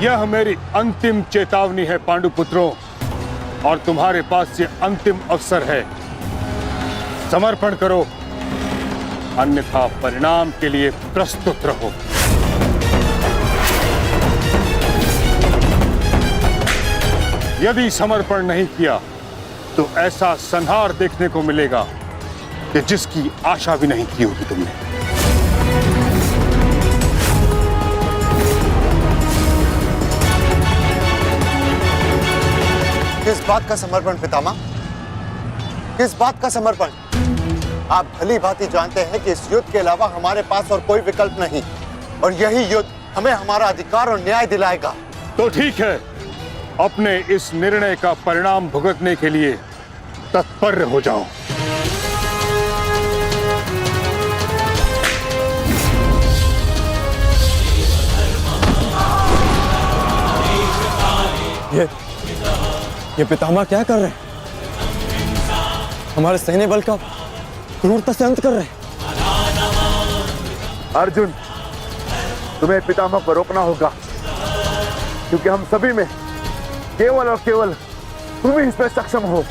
यह मेरी अंतिम चेतावनी है पांडुपुत्रों, और तुम्हारे पास ये अंतिम अवसर है। समर्पण करो, अन्यथा परिणाम के लिए प्रस्तुत रहो। यदि समर्पण नहीं किया तो ऐसा संहार देखने को मिलेगा कि जिसकी आशा भी नहीं की होगी तुमने। किस बात का समर्पण पितामह? किस बात का समर्पण? आप भली भांति जानते हैं कि इस युद्ध के अलावा हमारे पास और कोई विकल्प नहीं, और यही युद्ध हमें हमारा अधिकार और न्याय दिलाएगा। तो ठीक है, अपने इस निर्णय का परिणाम भुगतने के लिए तत्पर हो जाओ। ये पितामह क्या कर रहे हैं? हमारे सैन्य बल का क्रूरता से अंत कर रहे हैं। अर्जुन, तुम्हें पितामह को रोकना होगा, क्योंकि हम सभी में केवल और केवल तुम ही इस पर सक्षम हो।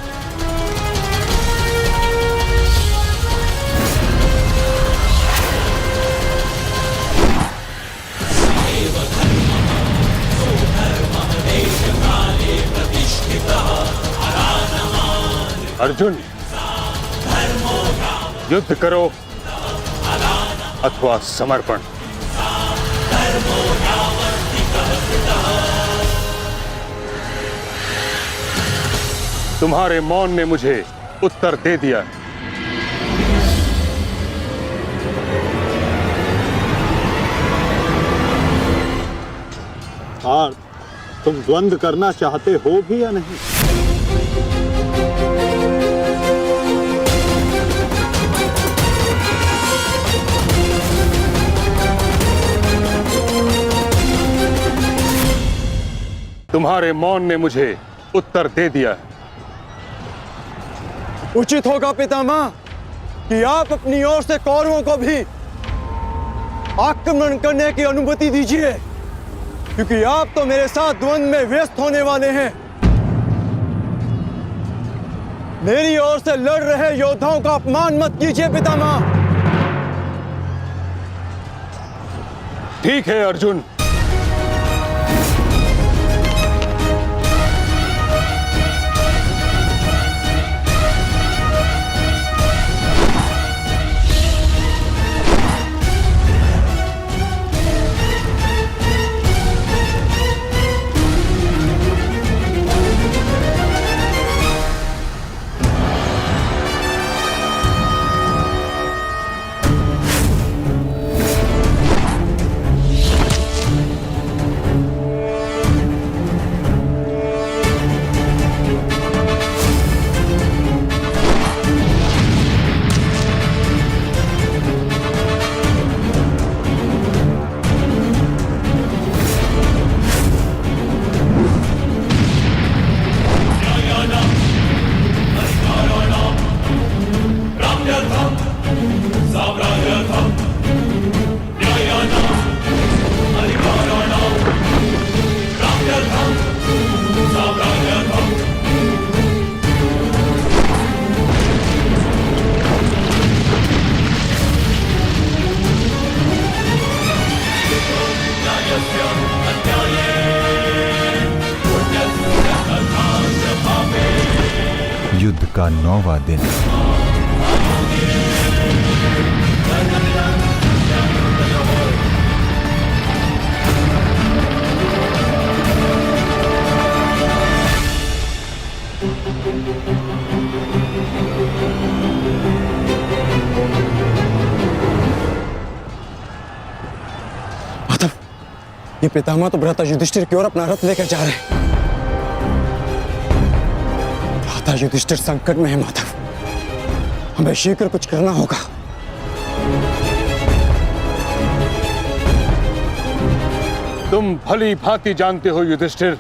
अर्जुन, युद्ध करो अथवा समर्पण। तुम्हारे मौन ने मुझे उत्तर दे दिया। और तुम द्वंद्व करना चाहते हो भी या नहीं? तुम्हारे मौन ने मुझे उत्तर दे दिया। उचित होगा पितामह कि आप अपनी ओर से कौरवों को भी आक्रमण करने की अनुमति दीजिए, क्योंकि आप तो मेरे साथ द्वंद्व में व्यस्त होने वाले हैं। मेरी ओर से लड़ रहे योद्धाओं का अपमान मत कीजिए पितामह। ठीक है अर्जुन, युद्ध का 9वां दिन। माधव, ये पितामह तो भ्राता युधिष्ठिर की ओर अपना रथ लेकर जा रहे हैं। भ्राता युधिष्ठिर संकट में है माधव, हमें शीघ्र कुछ करना होगा। तुम भली भांति जानते हो युधिष्ठिर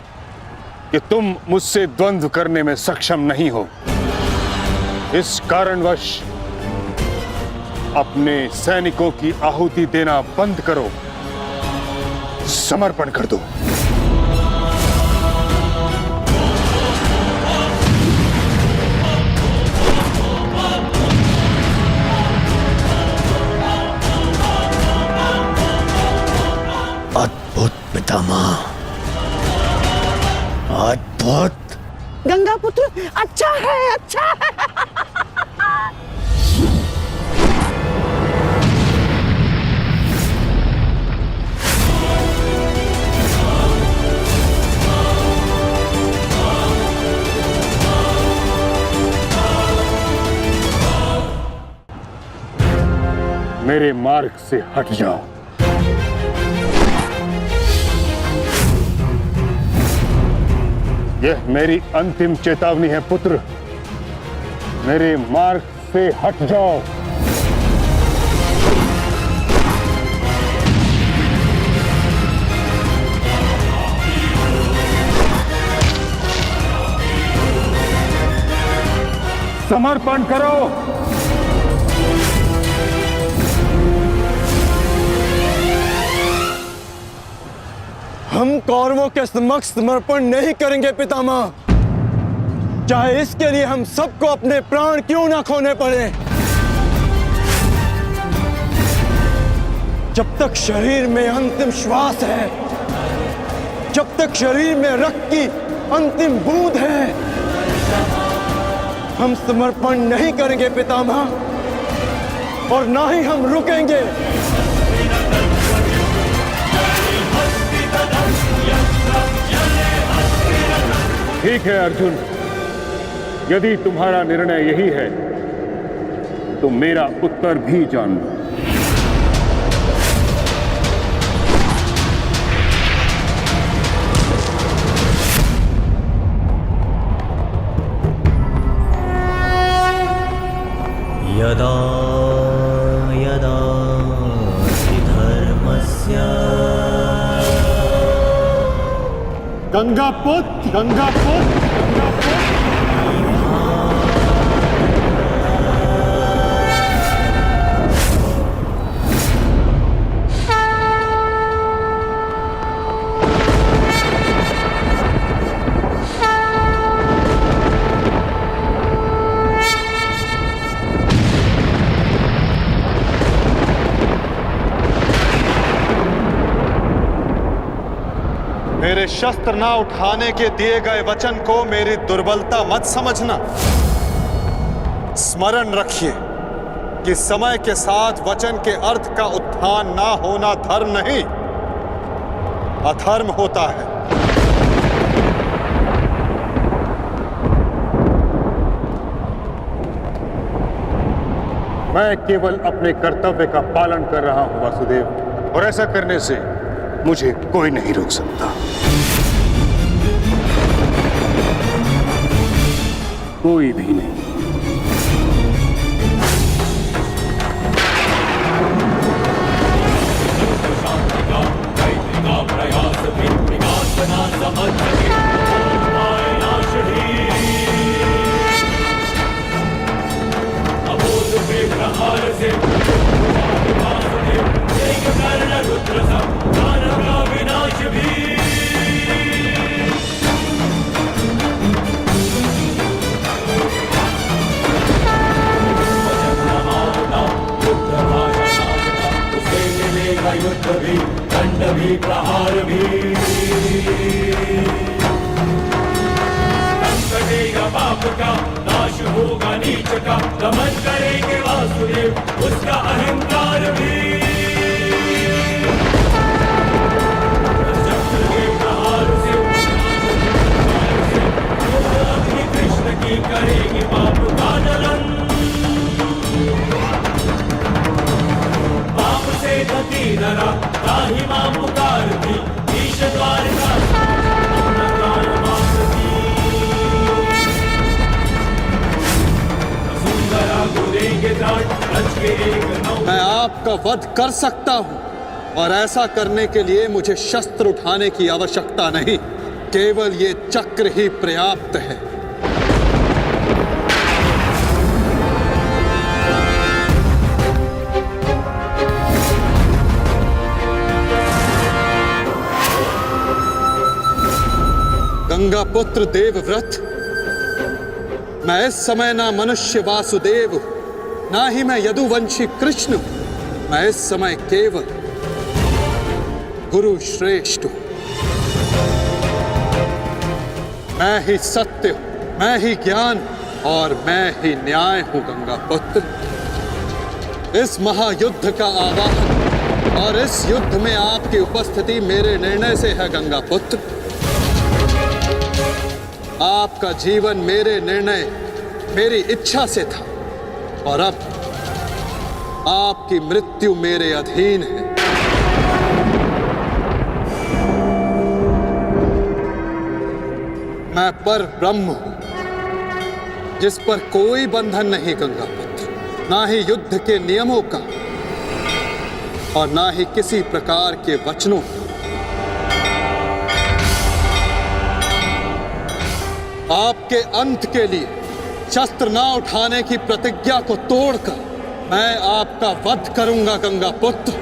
कि तुम मुझसे द्वंद्व करने में सक्षम नहीं हो। इस कारणवश अपने सैनिकों की आहुति देना बंद करो, समर्पण कर दो। अद्भुत पितामह, अद्भुत। गंगा पुत्र अच्छा है, अच्छा है। मेरे मार्ग से हट जाओ। यह मेरी अंतिम चेतावनी है पुत्र, मेरे मार्ग से हट जाओ। समर्पण करो। हम कौरवों के समक्ष समर्पण नहीं करेंगे पितामह, चाहे इसके लिए हम सबको अपने प्राण क्यों ना खोने पड़े। जब तक शरीर में अंतिम श्वास है, जब तक शरीर में रक्त की अंतिम बूंद है, हम समर्पण नहीं करेंगे पितामह, और ना ही हम रुकेंगे। ठीक है अर्जुन, यदि तुम्हारा निर्णय यही है तो मेरा उत्तर भी जान लो। यदा यदा हि धर्मस्य गंगापुत्र, गंगापुत्र, गंगापुत्र। मेरे शस्त्र ना उठाने के दिए गए वचन को मेरी दुर्बलता मत समझना। स्मरण रखिए कि समय के साथ वचन के अर्थ का उत्थान ना होना धर्म नहीं, अधर्म होता है। मैं केवल अपने कर्तव्य का पालन कर रहा हूं वासुदेव, और ऐसा करने से मुझे कोई नहीं रोक सकता। कोई भी नहीं। युद्ध भी, दंड भी, प्रहार भी, कटेगा पाप का, नाश होगा नीच का, दमन करेंगे वासुदेव उसका अहंकार भी। चक्र के प्रहार से अग्नि कृष्ण की करेगी पाप का दलन। नरा ताहि मां पुकारती, ईश द्वारका मैं आपका वध कर सकता हूं, और ऐसा करने के लिए मुझे शस्त्र उठाने की आवश्यकता नहीं, केवल ये चक्र ही पर्याप्त है। गंगा पुत्र देवव्रत, मैं इस समय ना मनुष्य वासुदेव हूं, ना ही मैं यदुवंशी कृष्ण हूं। मैं इस समय केवल गुरु श्रेष्ठ हूं। मैं ही सत्य हूं, मैं ही ज्ञान और मैं ही न्याय हूं गंगा पुत्र। इस महायुद्ध का आवाहन और इस युद्ध में आपकी उपस्थिति मेरे निर्णय से है गंगा पुत्र। आपका जीवन मेरे निर्णय, मेरी इच्छा से था और अब आपकी मृत्यु मेरे अधीन है। मैं पर ब्रह्म हूं, जिस पर कोई बंधन नहीं गंगा पुत्र, ना ही युद्ध के नियमों का और ना ही किसी प्रकार के वचनों का। आपके अंत के लिए शस्त्र ना उठाने की प्रतिज्ञा को तोड़कर मैं आपका वध करूंगा गंगा पुत्र।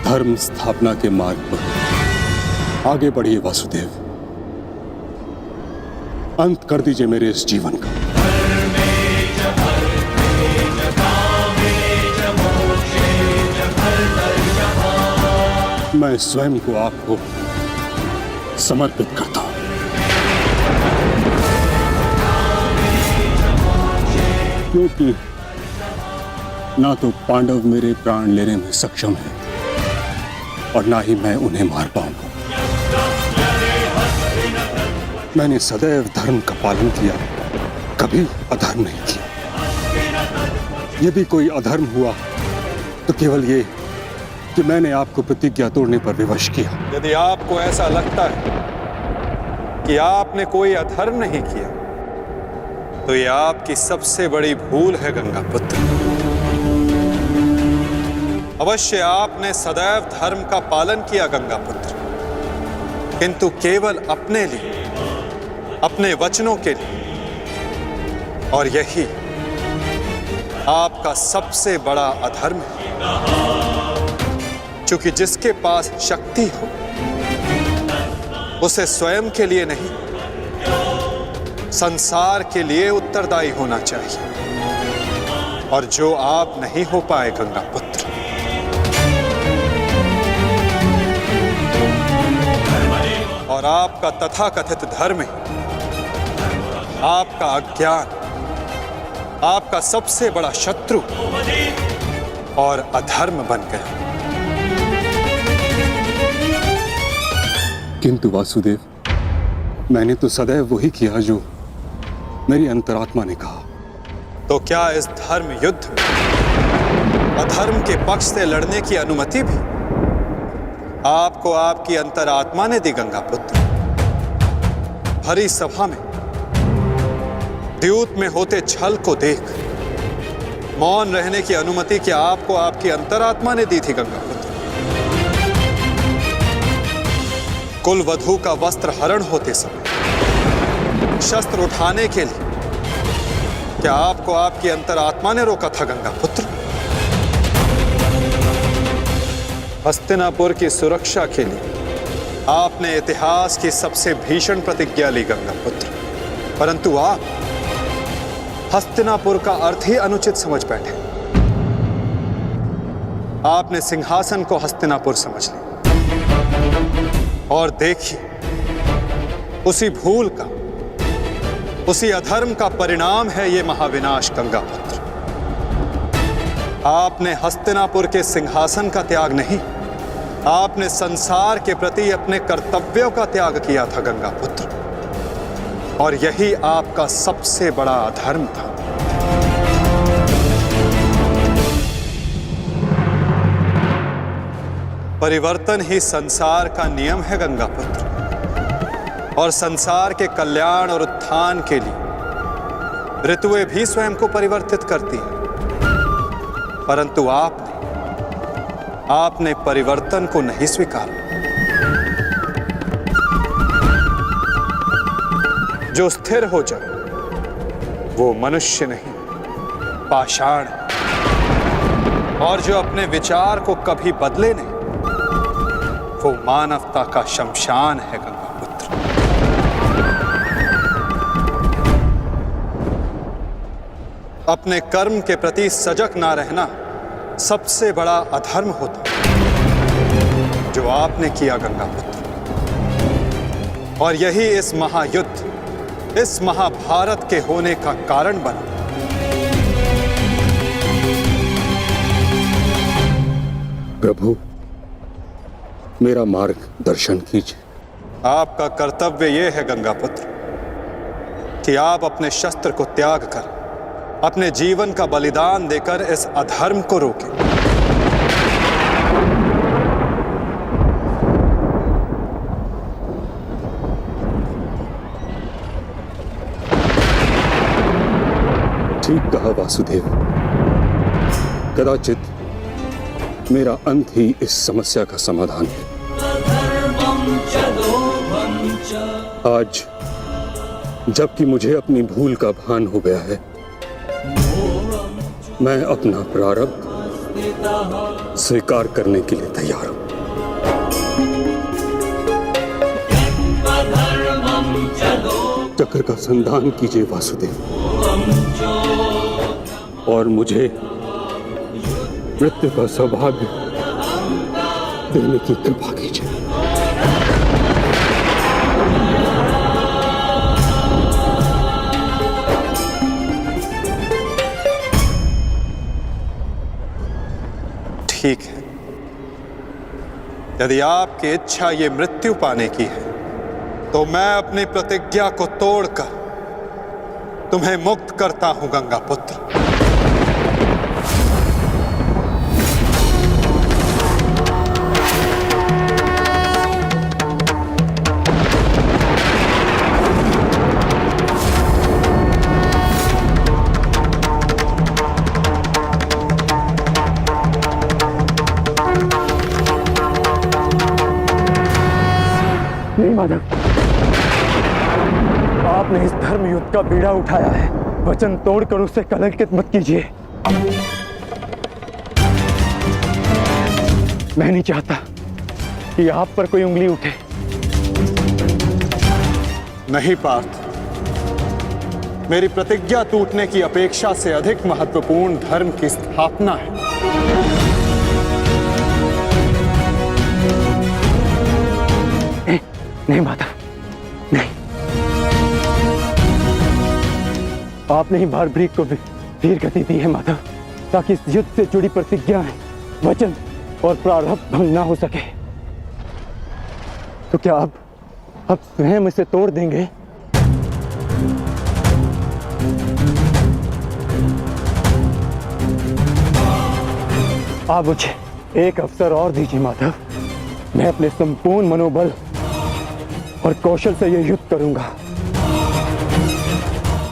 धर्म स्थापना के मार्ग पर आगे बढ़िए वासुदेव। अंत कर दीजिए मेरे इस जीवन का। मैं स्वयं को आपको समर्पित करता हूं। क्योंकि ना तो पांडव मेरे प्राण लेने में सक्षम है और ना ही मैं उन्हें मार पाऊंगा। मैंने सदैव धर्म का पालन किया, कभी अधर्म नहीं किया। यदि कोई अधर्म हुआ तो केवल ये कि मैंने आपको प्रतिज्ञा तोड़ने पर विवश किया। यदि आपको ऐसा लगता है कि आपने कोई अधर्म नहीं किया तो यह आपकी सबसे बड़ी भूल है गंगा पुत्र। अवश्य आपने सदैव धर्म का पालन किया गंगा पुत्र, किंतु केवल अपने लिए, अपने वचनों के लिए, और यही आपका सबसे बड़ा अधर्म है। क्योंकि जिसके पास शक्ति हो उसे स्वयं के लिए नहीं, संसार के लिए उत्तरदायी होना चाहिए, और जो आप नहीं हो पाए गंगा पुत्र। और आपका तथाकथित धर्म ही आपका अज्ञान, आपका सबसे बड़ा शत्रु और अधर्म बन गया। किंतु वासुदेव, मैंने तो सदैव वही किया जो मेरी अंतरात्मा ने कहा। तो क्या इस धर्म युद्ध में अधर्म के पक्ष से लड़ने की अनुमति भी आपको आपकी अंतरात्मा ने दी गंगा पुत्र? भरी सभा में द्यूत में होते छल को देख मौन रहने की अनुमति क्या आपको आपकी अंतरात्मा ने दी थी गंगा पुत्र? कुल वधू का वस्त्र हरण होते समय शस्त्र उठाने के लिए क्या आपको आपकी अंतरात्मा ने रोका था गंगा पुत्र? हस्तिनापुर की सुरक्षा के लिए आपने इतिहास की सबसे भीषण प्रतिज्ञा ली गंगा पुत्र, परंतु आप हस्तिनापुर का अर्थ ही अनुचित समझ बैठे। आपने सिंहासन को हस्तिनापुर समझ लिया। और देखिए उसी भूल का, उसी अधर्म का परिणाम है ये महाविनाश गंगापुत्र। आपने हस्तिनापुर के सिंहासन का त्याग नहीं, आपने संसार के प्रति अपने कर्तव्यों का त्याग किया था गंगापुत्र, और यही आपका सबसे बड़ा अधर्म था। परिवर्तन ही संसार का नियम है गंगापुत्र, और संसार के कल्याण और उत्थान के लिए ऋतुएं भी स्वयं को परिवर्तित करती हैं। परंतु आपने परिवर्तन को नहीं स्वीकारा। जो स्थिर हो जाए वो मनुष्य नहीं, पाषाण है, और जो अपने विचार को कभी बदले नहीं वो मानवता का शमशान है गंगापुत्र। अपने कर्म के प्रति सजग ना रहना सबसे बड़ा अधर्म होता है जो आपने किया गंगापुत्र, और यही इस महायुद्ध, इस महाभारत के होने का कारण बना। प्रभु, मेरा मार्गदर्शन कीजिए। आपका कर्तव्य यह है गंगापुत्र कि आप अपने शस्त्र को त्याग कर अपने जीवन का बलिदान देकर इस अधर्म को रोकें। ठीक कहा वासुदेव। कदाचित मेरा अंत ही इस समस्या का समाधान है। आज जबकि मुझे अपनी भूल का भान हो गया है, मैं अपना प्रारब्ध स्वीकार करने के लिए तैयार हूं। चक्र का संधान कीजिए वासुदेव, और मुझे मृत्यु का सौभाग्य देने की कृपा कीजिए। ठीक है, यदि आपकी इच्छा ये मृत्यु पाने की है तो मैं अपनी प्रतिज्ञा को तोड़कर तुम्हें मुक्त करता हूं गंगापुत्र। नहीं माधव, आपने इस धर्म युद्ध का बीड़ा उठाया है, वचन तोड़कर उसे कलंकित मत कीजिए। मैं नहीं चाहता कि आप पर कोई उंगली उठे। नहीं पार्थ, मेरी प्रतिज्ञा टूटने की अपेक्षा से अधिक महत्वपूर्ण धर्म की स्थापना है। नहीं माधव, नहीं। आपने ही भारभृग को वीर गति दी है माधव, ताकि इस युद्ध से जुड़ी प्रतिज्ञाएं, वचन और प्रारब्ध भंग ना हो सके। तो क्या आप स्वयं इसे तोड़ देंगे? आप मुझे एक अवसर और दीजिए माधव, मैं अपने संपूर्ण मनोबल और कौशल से यह युद्ध करूंगा।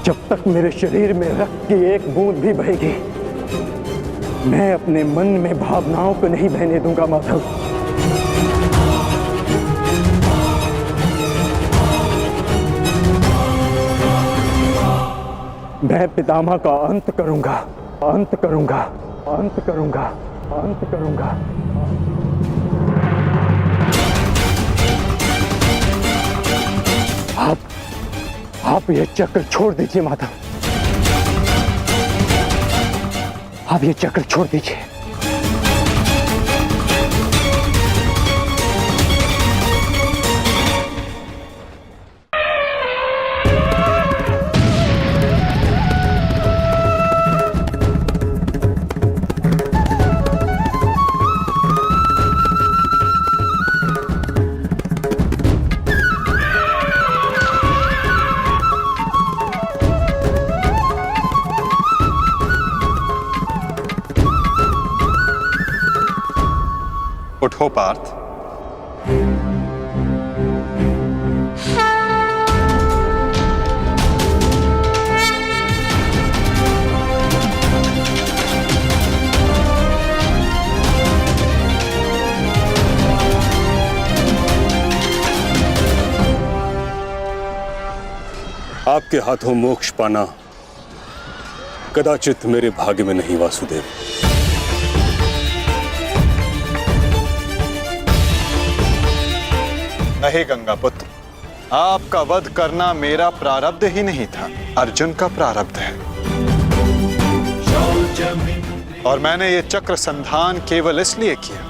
जब तक मेरे शरीर में रक्त की एक बूंद भी बहेगी, मैं अपने मन में भावनाओं को नहीं बहने दूंगा माधव। मैं पितामह का अंत करूंगा, अंत करूंगा, अंत करूंगा, अंत करूंगा। आप ये चक्र छोड़ दीजिए माधव, आप ये चक्र छोड़ दीजिए। उठो पार्थ। आपके हाथों मोक्ष पाना कदाचित मेरे भाग्य में नहीं वासुदेव। नहीं गंगा पुत्र, आपका वध करना मेरा प्रारब्ध ही नहीं था, अर्जुन का प्रारब्ध है। और मैंने ये चक्र संधान केवल इसलिए किया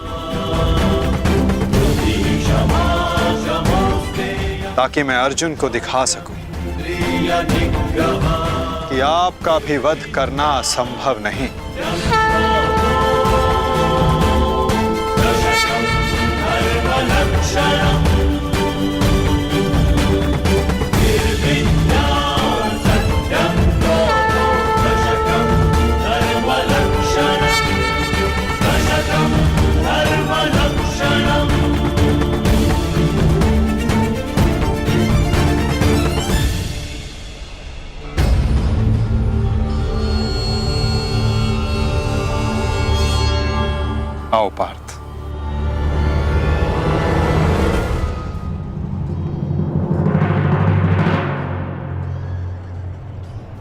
ताकि मैं अर्जुन को दिखा सकूं कि आपका भी वध करना असंभव नहीं। आओ पार्थ।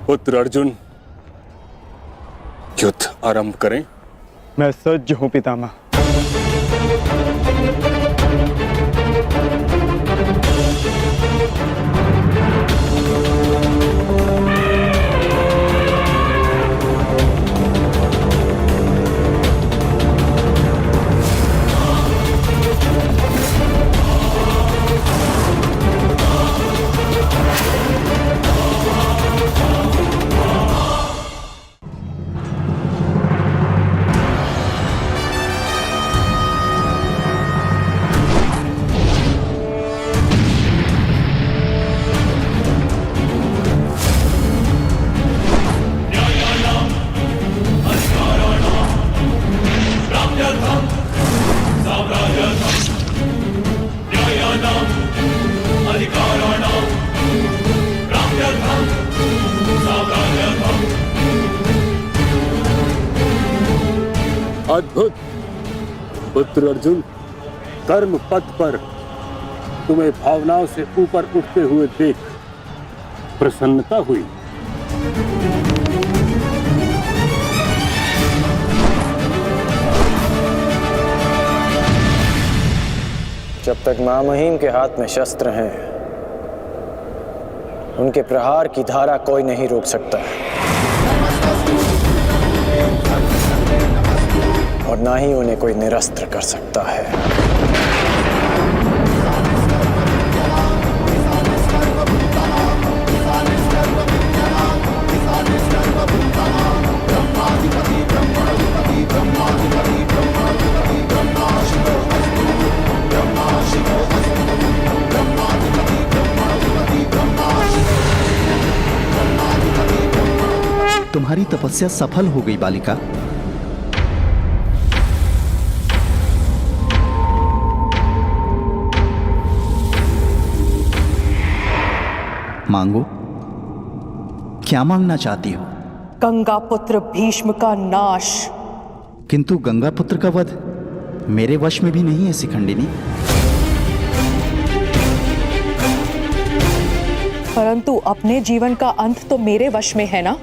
पुत्र अर्जुन, युद्ध आरंभ करें। मैं सज्ज हूं पितामह। अद्भुत पुत्र अर्जुन, कर्म पथ पर तुम्हें भावनाओं से ऊपर उठते हुए देख प्रसन्नता हुई। जब तक महामहिम के हाथ में शस्त्र हैं, उनके प्रहार की धारा कोई नहीं रोक सकता और ना ही उन्हें कोई निरस्त्र कर सकता है। तुम्हारी तपस्या सफल हो गई बालिका। मांगो, क्या मांगना चाहती हो? गंगा पुत्र भीष्म का नाश। किंतु गंगा पुत्र का वध मेरे वश में भी नहीं है शिखंडिनी। परंतु अपने जीवन का अंत तो मेरे वश में है ना।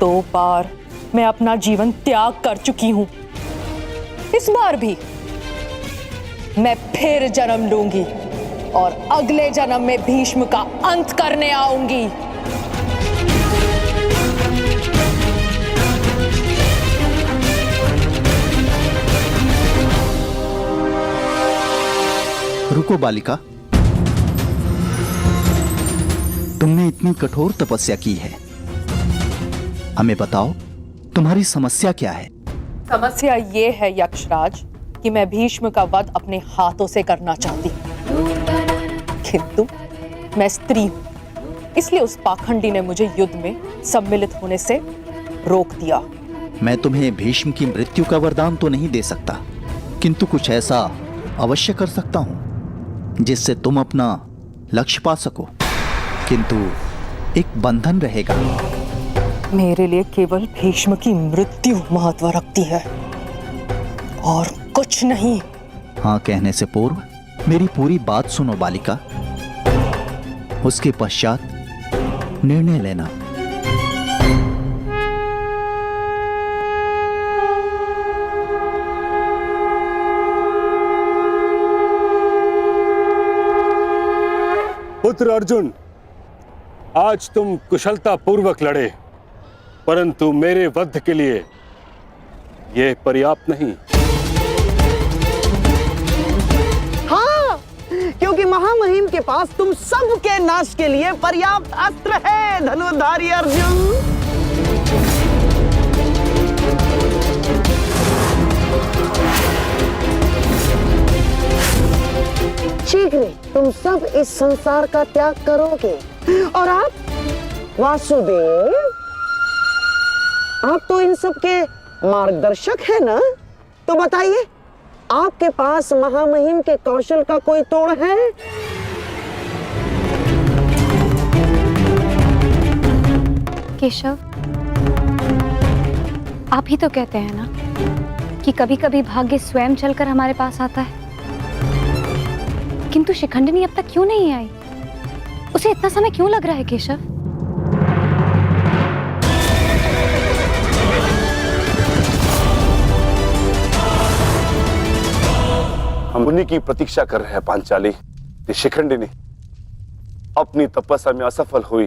2 बार मैं अपना जीवन त्याग कर चुकी हूं। इस बार भी मैं फिर जन्म लूंगी और अगले जन्म में भीष्म का अंत करने आऊंगी। रुको बालिका, तुमने इतनी कठोर तपस्या की है, हमें बताओ तुम्हारी समस्या क्या है? समस्या ये है यक्षराज कि मैं भीष्म का वध अपने हाथों से करना चाहती हूँ, किंतु मैं स्त्री हूं, इसलिए उस पाखंडी ने मुझे युद्ध में सम्मिलित होने से रोक दिया। मैं तुम्हें भीष्म की मृत्यु का वरदान तो नहीं दे सकता, किंतु कुछ ऐसा अवश्य कर सकता हूं जिससे तुम अपना लक्ष्य पा सको। किंतु एक बंधन रहेगा। मेरे लिए केवल भीष्म की मृत्यु महत्व रखती है और कुछ नहीं। हाँ कहने से पूर्व मेरी पूरी बात सुनो बालिका, उसके पश्चात निर्णय लेना। पुत्र अर्जुन, आज तुम कुशलता पूर्वक लड़े, परंतु मेरे वध के लिए यह पर्याप्त नहीं। हाँ, क्योंकि महामहिम के पास तुम सबके नाश के लिए पर्याप्त अस्त्र है धनुर्धारी अर्जुन। शीघ्र तुम सब इस संसार का त्याग करोगे और आप वासुदेव, आप तो इन सब के मार्गदर्शक है ना, तो बताइए आपके पास महामहिम के कौशल का कोई तोड़ है? केशव, आप ही तो कहते हैं ना कि कभी कभी भाग्य स्वयं चलकर हमारे पास आता है, किंतु शिखंडिनी अब तक क्यों नहीं आई? उसे इतना समय क्यों लग रहा है केशव? हम उन्हीं की प्रतीक्षा कर रहे हैं पांचाली। ये शिखंडिनी अपनी तपस्या में असफल हुई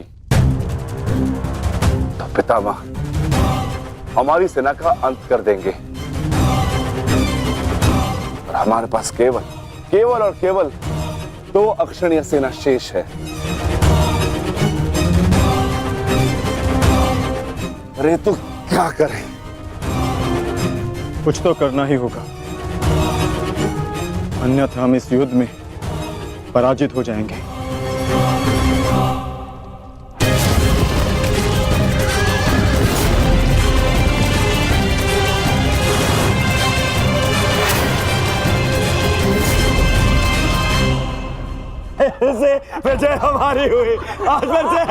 तो पितामह हमारी सेना का अंत कर देंगे और हमारे पास केवल और केवल 2 अक्षणीय सेना शेष है। अरे तो क्या करें? कुछ तो करना ही होगा, अन्यथा हम इस युद्ध में पराजित हो जाएंगे। विजय हमारी हुई आज फिर से।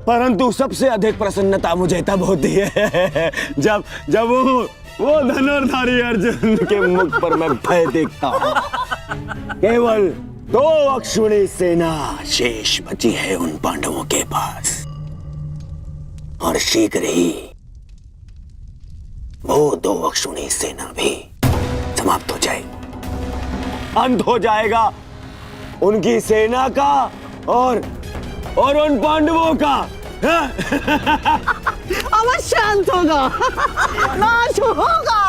परंतु सबसे अधिक प्रसन्नता मुझे तब होती है जब वो धनुर्धारी अर्जुन के मुख पर मैं भय देखता हूँ। केवल 2 अक्षुणी सेना शेष बची है उन पांडवों के पास और शीघ्र ही वो 2 अक्षुणी सेना भी समाप्त हो जाएगी, अंत हो जाएगा उनकी सेना का और उन पांडवों का। अवश्य अंत होगा, नाश होगा,